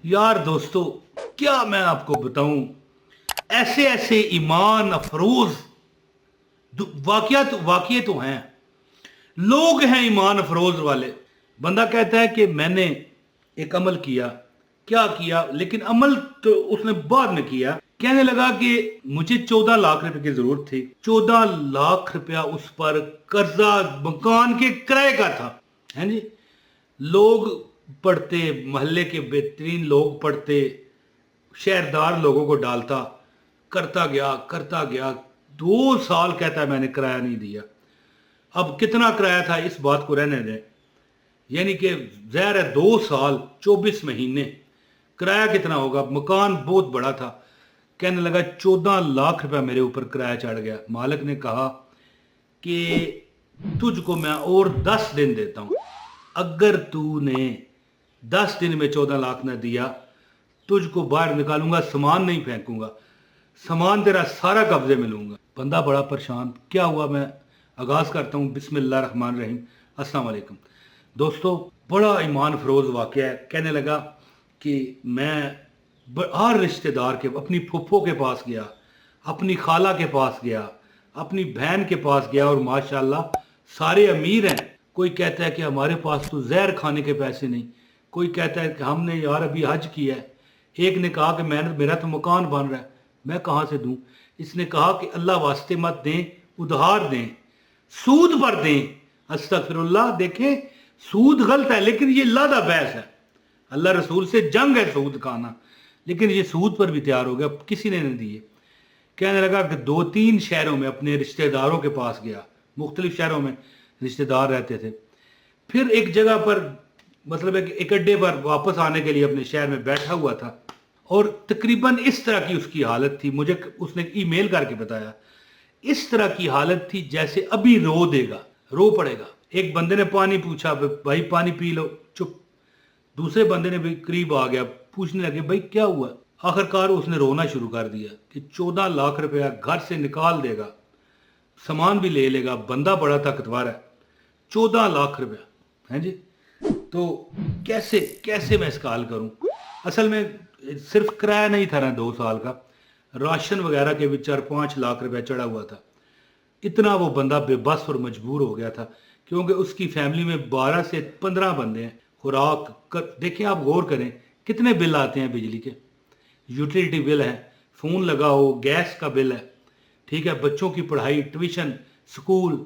यार दोस्तों, क्या मैं आपको बताऊं, ऐसे ऐसे ईमान अफरोज वाकया तो हैं। लोग हैं ईमान अफरोज वाले। बंदा कहता है कि मैंने एक अमल किया। क्या किया? लेकिन अमल तो उसने बाद में किया। कहने लगा कि मुझे 14 लाख रुपए की जरूरत थी। 14 लाख रुपया उस पर कर्जा मकान के किराए का था। है जी। लोग पढ़ते, मोहल्ले के बेहतरीन लोग पढ़ते, शहरदार लोगों को डालता, करता गया। 2 साल कहता है मैंने किराया नहीं दिया। अब कितना किराया था इस बात को रहने दें, यानी कि ज़ाहिर है 2 साल 24 महीने किराया कितना होगा। मकान बहुत बड़ा था। कहने लगा 14 लाख रुपया मेरे ऊपर किराया चढ़ गया। मालिक ने कहा कि तुझको मैं और 10 दिन देता हूं। अगर तूने 10 दिन में 14 लाख न दिया, तुझको बाहर निकालूंगा, सामान नहीं फेंकूंगा, सामान तेरा सारा कब्जे में लूंगा। बंदा बड़ा परेशान। क्या हुआ? मैं आगाज करता हूँ। बिस्मिल्लाह रहमान रहीम। अस्सलाम वालेकुम दोस्तों। बड़ा ईमान फरोज वाकया है। कहने लगा कि मैं हर रिश्तेदार के, अपनी फुफ्फो के पास गया, अपनी खाला के पास गया, अपनी बहन के पास गया, और माशाल्लाह सारे अमीर हैं। कोई कहता है कि हमारे पास तो जहर खाने के पैसे नहीं। कोई कहता है कि हमने यार अभी हज किया है। एक ने कहा कि मेरा तो मकान बन रहा है, मैं कहाँ से दूं। इसने कहा कि अल्लाह वास्ते मत दें, उधार दें, सूद पर दें। अस्तगफिरुल्लाह। देखें, सूद गलत है, लेकिन ये लादा बहस है। अल्लाह रसूल से जंग है सूद खाना, लेकिन ये सूद पर भी तैयार हो गया, किसी ने नहीं दिए। कहने लगा कि 2-3 शहरों में अपने रिश्तेदारों के पास गया। मुख्तलिफ शहरों में रिश्तेदार रहते थे। फिर एक जगह पर, मतलब एक अड्डे पर वापस आने के लिए अपने शहर में बैठा हुआ था, और तकरीबन इस तरह की उसकी हालत थी। मुझे उसने ईमेल करके बताया, इस तरह की हालत थी जैसे अभी रो देगा, रो पड़ेगा। एक बंदे ने पानी पूछा, भाई पानी पी लो। चुप। दूसरे बंदे ने भी करीब आ गया, पूछने लगे भाई क्या हुआ। आखिरकार उसने रोना शुरू कर दिया कि 14 लाख रुपया घर से निकाल देगा, सामान भी ले लेगा, बंदा बड़ा ताकतवर है। 14 लाख रुपया है जी। तो कैसे कैसे मैं इसका हल करूं? असल में सिर्फ किराया नहीं था ना 2 साल का, राशन वगैरह के भी 4-5 लाख रुपया चढ़ा हुआ था। इतना वो बंदा बेबस और मजबूर हो गया था, क्योंकि उसकी फैमिली में 12 से 15 बंदे हैं। खुराक देखें आप, गौर करें कितने बिल आते हैं बिजली के। यूटिलिटी बिल है, फ़ोन लगाओ, गैस का बिल है, ठीक है, बच्चों की पढ़ाई, ट्यूशन, स्कूल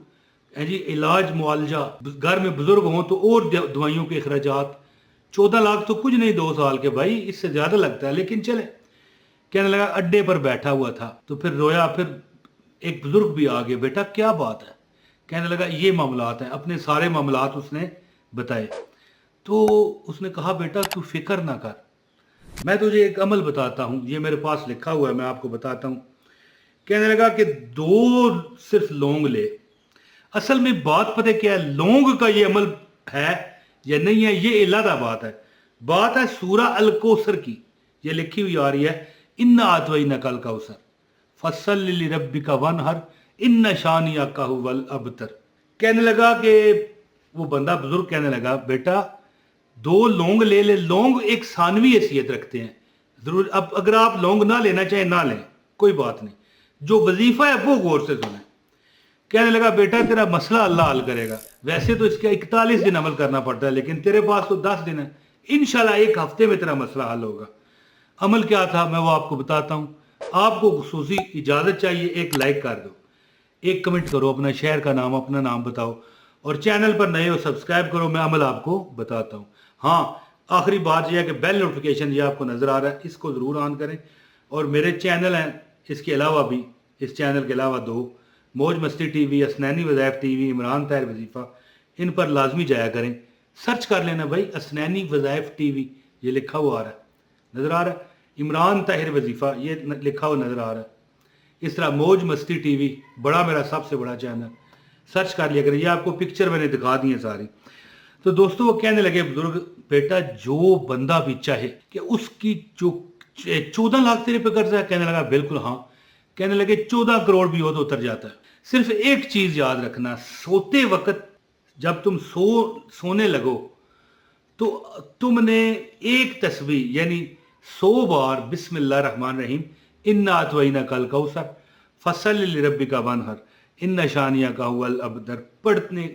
है जी, इलाज मुआवजा, घर में बुजुर्ग हों तो और दवाइयों के अखराजात। 14 लाख तो कुछ नहीं 2 साल के भाई, इससे ज़्यादा लगता है, लेकिन चले। कहने लगा, अड्डे पर बैठा हुआ था तो फिर रोया। फिर एक बुजुर्ग भी आ गए, बेटा क्या बात है? कहने लगा ये मामलात हैं। अपने सारे मामलात उसने बताए। तो उसने कहा, बेटा तू फिक्र ना कर, मैं तुझे एक अमल बताता हूँ, ये मेरे पास लिखा हुआ है, मैं आपको बताता हूँ। कहने लगा कि 2 सिर्फ लौंग ले। असल में बात पता है क्या है, लौंग का ये अमल है या नहीं है, ये इलादा बात है सूरा अल कौसर की। ये लिखी हुई आ रही है, इन्ना आतवैना कल कौसर फसल्लि लिरब्बिका वनहर इन्ना शानिअका हुवल अबतर। कहने लगा कि वो बंदा बुजुर्ग कहने लगा, बेटा 2 लौंग ले ले। लौंग एक सानवी हैसियत रखते हैं। जरूर अब अगर आप लौंग ना लेना चाहें ना लें, कोई बात नहीं, जो वजीफा है वो गौर से सुने। कहने लगा, बेटा तेरा मसला अल्लाह हल करेगा। वैसे तो इसका 41 दिन अमल करना पड़ता है, लेकिन तेरे पास तो 10 दिन है। इंशाल्लाह 1 हफ्ते में तेरा मसला हल होगा। अमल क्या था मैं वो आपको बताता हूँ। आपको खुसूसी इजाज़त चाहिए, एक लाइक कर दो, एक कमेंट करो, अपना शहर का नाम, अपना नाम बताओ, और चैनल पर नए हो सब्सक्राइब करो। मैं अमल आपको बताता हूँ। हाँ, आखिरी बात यह है कि बेल नोटिफिकेशन ये आपको नज़र आ रहा है, इसको ज़रूर ऑन करें। और मेरे चैनल हैं इसके अलावा भी, इस चैनल के अलावा 2, मौज मस्ती टीवी, असनैनी वज़ाइफ टीवी, इमरान ताहिर वजीफ़ा, इन पर लाजमी जाया करें। सर्च कर लेना भाई, असनैनी वज़ाइफ टीवी, ये लिखा हुआ आ रहा है, नज़र आ रहा है। इमरान ताहिर वजीफ़ा ये लिखा हुआ नज़र आ रहा है। इस तरह मौज मस्ती टीवी, बड़ा मेरा सबसे बड़ा चैनल, सर्च कर लिया करें। ये आपको पिक्चर मैंने दिखा दी है सारी। तो दोस्तों वो कहने लगे बुजुर्ग, बेटा जो बंदा भी चाहे कि उसकी जो 14 लाख तेरे पे कर्जा है। कहने लगा बिल्कुल हाँ। कहने लगे 14 करोड़ भी हो तो उतर जाता है। सिर्फ एक चीज याद रखना, सोते वक्त जब तुम सोने लगो تو تم نے ایک تسبیح یعنی 100 بار بسم اللہ الرحمن الرحیم انا اعطیناک الکوثر فصل لربک وانحر ان شانیک هو الابتر پڑھنے،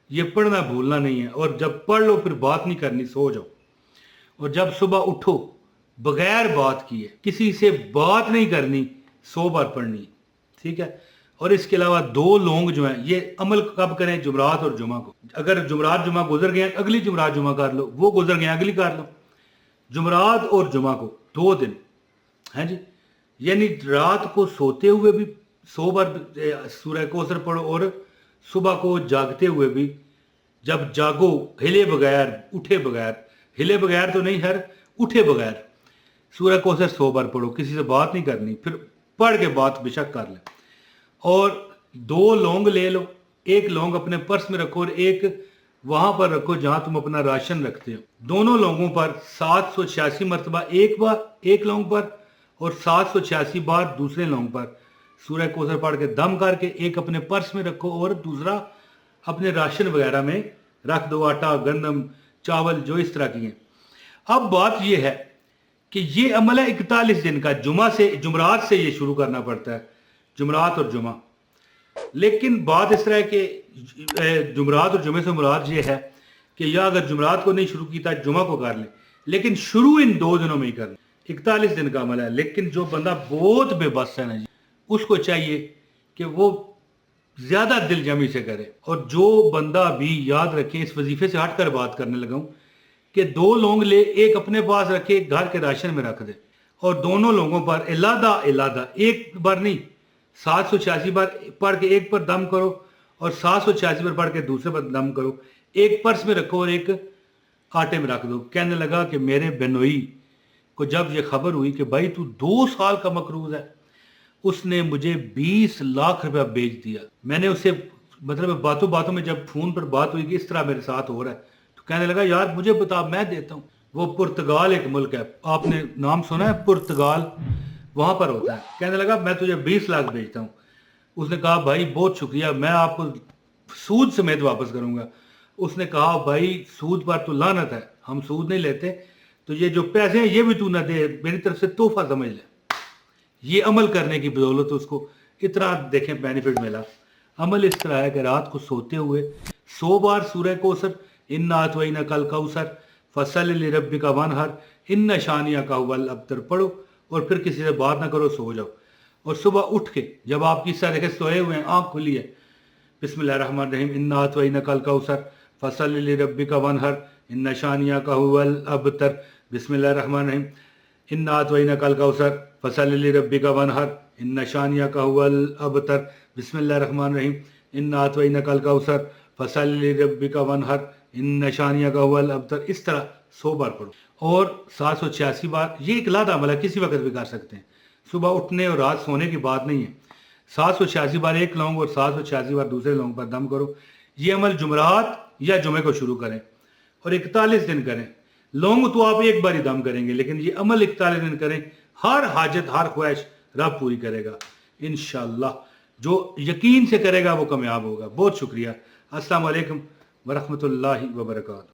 یہ پڑھنا بھولنا نہیں ہے، اور جب پڑھ لو پھر بات نہیں کرنی، سو جاؤ، اور جب صبح اٹھو بغیر بات کیے کسی سے بات نہیں کرنی، 100 بار پڑھنی ہے، ٹھیک ہے۔ اور اس کے علاوہ 2 لونگ جو ہیں یہ عمل کب کریں؟ جمعرات اور جمعہ کو۔ اگر جمعرات جمعہ گزر گئے اگلی جمعرات جمعہ کر لو، وہ گزر گئے اگلی کر لو، جمعرات اور جمعہ کو 2 دن، ہیں جی، یعنی رات کو سوتے ہوئے بھی 100 بار سورہ کوثر پڑھو، اور صبح کو جاگتے ہوئے بھی، جب جاگو ہلے بغیر اٹھے بغیر، ہلے بغیر تو نہیں، اٹھے بغیر سورہ کوثر 100 بار پڑھو، کسی سے بات نہیں کرنی، پھر پڑھ کے بات بے شک کر لیں۔ اور 2 لونگ لے لو، ایک لونگ اپنے پرس میں رکھو اور ایک وہاں پر رکھو جہاں تم اپنا راشن رکھتے ہو، دونوں لونگوں پر 786 مرتبہ ایک بار ایک لونگ پر، اور 786 بار دوسرے لونگ پر سورہ کوثر پڑھ کے دم کر کے ایک اپنے پرس میں رکھو اور دوسرا اپنے راشن وغیرہ میں رکھ دو، آٹا، گندم، چاول جو اس طرح کی ہیں۔ اب بات یہ ہے کہ یہ عمل ہے 41 دن کا، جمعرات سے یہ شروع کرنا پڑتا ہے، جمعرات اور جمعہ۔ لیکن بات اس طرح ہے کہ جمعرات اور جمعے سے مراد یہ ہے کہ یا اگر جمعرات کو نہیں شروع کیتا جمعہ کو کر لیں، لیکن شروع ان 2 دنوں میں ہی کر لیں، 41 دن کا عمل ہے۔ لیکن جو بندہ بہت بے بس ہے نا جی، اس کو چاہیے کہ وہ زیادہ دل جمی سے کرے۔ اور جو بندہ بھی یاد رکھے، اس وظیفے سے ہٹ کر بات کرنے لگا ہوں، کہ 2 لونگ لے، ایک اپنے پاس رکھے، ایک گھر کے راشن میں رکھ دے، اور دونوں لوگوں پر علیحدہ ایک بار نہیں 786 بار پڑھ کے ایک پر دم کرو، اور 786 بار پڑھ کے دوسرے پر دم کرو، ایک پرس میں رکھو اور ایک آٹے میں رکھ دو۔ کہنے لگا کہ میرے بنوئی کو جب یہ خبر ہوئی کہ بھائی تو 2 سال کا مقروض ہے، اس نے مجھے 20 لاکھ روپیہ بیچ دیا۔ میں نے اسے مطلب باتوں باتوں میں جب فون پر بات ہوئی کہ اس طرح میرے ساتھ ہو رہا ہے، تو کہنے لگا یار مجھے بتا، میں دیتا ہوں۔ وہ پرتگال ایک ملک ہے، آپ نے نام سنا ہے پرتگال، وہاں پر ہوتا ہے۔ کہنے لگا میں تجھے 20 لاکھ بیچتا ہوں۔ اس نے کہا بھائی بہت شکریہ، میں آپ کو سود سمیت واپس کروں گا۔ اس نے کہا بھائی سود پر تو لعنت ہے، ہم سود نہیں لیتے، تو یہ جو پیسے ہیں یہ بھی تو نہ دے، میری طرف سے تحفہ سمجھ لے۔ یہ عمل کرنے کی بدولت اس کو اتنا دیکھیں بینیفٹ ملا۔ عمل اس طرح ہے کہ رات کو سوتے ہوئے 100 بار سورہ کوثر انا اعطیناک الکوثر فصل لربک وانحر ان شانیک هو الابتر پڑھو، اور پھر کسی سے بات نہ کرو، سو جاؤ۔ اور صبح اٹھ کے جب آپ کی طرح سوئے ہوئے ہیں، آنکھ کھلی ہے، بسم اللہ الرحمن الرحیم انا اعطیناک الکوثر فصل لربک وانحر ان شانیک هو الابتر، بسم اللہ الرحمن الرحیم انا اعطیناک الکوثر فصل لربک وانحر ان شانیک هو الابتر، بسم اللہ الرحمن الرحیم انا اعطیناک الکوثر فصل لربک وانحر ان شانیک هو الابتر۔ اس طرح 100 بار پڑھو، اور 786 بار، یہ ایک علیحدہ عمل ہے، کسی وقت بھی کر سکتے ہیں، صبح اٹھنے اور رات سونے کی بات نہیں ہے۔ 786 بار ایک لونگ اور 786 بار دوسرے لونگ پر دم کرو۔ یہ عمل جمعرات یا جمعے کو شروع کریں اور 41 دن کریں۔ لونگ تو آپ ایک بار ہی دم کریں گے، لیکن یہ عمل 41 دن کریں، ہر حاجت ہر خواہش رب پوری کرے گا انشاءاللہ۔ جو یقین سے کرے گا وہ کامیاب ہوگا۔ بہت شکریہ۔ السلام علیکم ورحمۃ اللہ وبرکاتہ۔